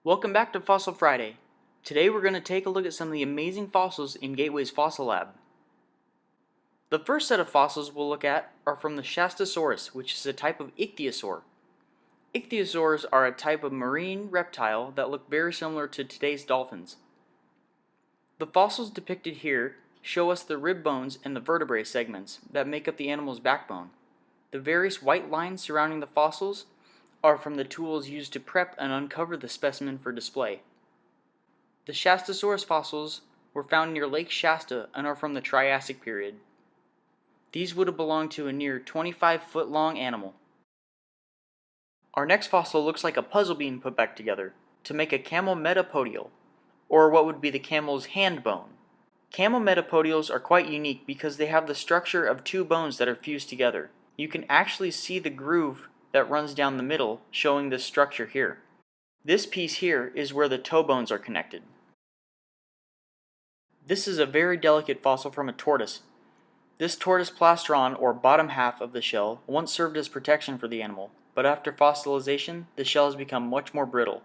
Welcome back to Fossil Friday. Today we're going to take a look at some of the amazing fossils in Gateway's Fossil Lab. The first set of fossils we'll look at are from the Shastasaurus, which is a type of ichthyosaur. Ichthyosaurs are a type of marine reptile that look very similar to today's dolphins. The fossils depicted here show us the rib bones and the vertebrae segments that make up the animal's backbone. The various white lines surrounding the fossils are from the tools used to prep and uncover the specimen for display. The Shastasaurus fossils were found near Lake Shasta and are from the Triassic period. These would have belonged to a near 25-foot long animal. Our next fossil looks like a puzzle being put back together to make a Camel Metapodial, or what would be the camel's hand bone. Camel Metapodials are quite unique because they have the structure of two bones that are fused together. You can actually see the groove that runs down the middle, showing this structure here. This piece here is where the toe bones are connected. This is a very delicate fossil from a tortoise. This tortoise plastron, or bottom half of the shell, once served as protection for the animal, but after fossilization, the shell has become much more brittle.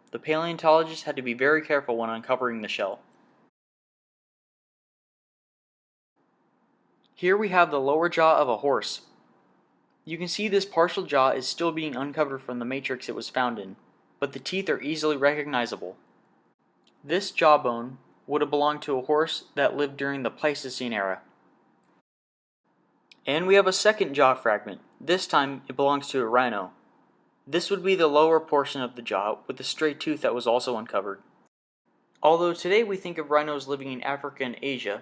The paleontologist had to be very careful when uncovering the shell. Here we have the lower jaw of a horse. You can see this partial jaw is still being uncovered from the matrix it was found in, but the teeth are easily recognizable. This jawbone would have belonged to a horse that lived during the Pleistocene era. And we have a second jaw fragment. This time it belongs to a rhino. This would be the lower portion of the jaw with the stray tooth that was also uncovered. Although today we think of rhinos living in Africa and Asia,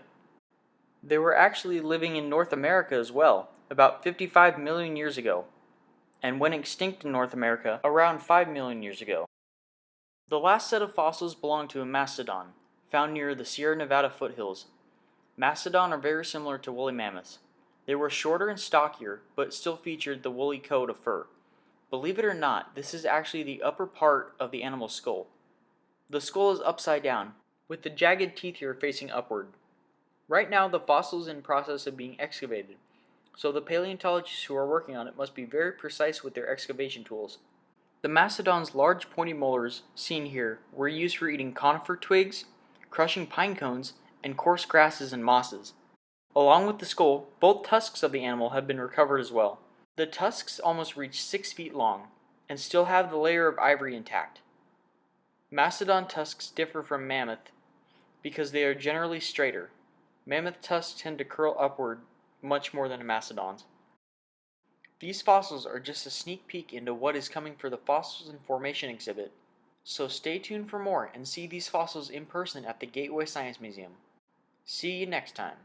they were actually living in North America as well, about 55 million years ago, and went extinct in North America around 5 million years ago. The last set of fossils belong to a mastodon, found near the Sierra Nevada foothills. Mastodon are very similar to woolly mammoths. They were shorter and stockier, but still featured the woolly coat of fur. Believe it or not, this is actually the upper part of the animal's skull. The skull is upside down, with the jagged teeth here facing upward. Right now, the fossil is in process of being excavated, so the paleontologists who are working on it must be very precise with their excavation tools. The mastodon's large pointy molars, seen here, were used for eating conifer twigs, crushing pine cones, and coarse grasses and mosses. Along with the skull, both tusks of the animal have been recovered as well. The tusks almost reach 6 feet long, and still have the layer of ivory intact. Mastodon tusks differ from mammoth because they are generally straighter. Mammoth tusks tend to curl upward much more than a mastodon's. These fossils are just a sneak peek into what is coming for the Fossils in Formation exhibit, so stay tuned for more and see these fossils in person at the Gateway Science Museum. See you next time.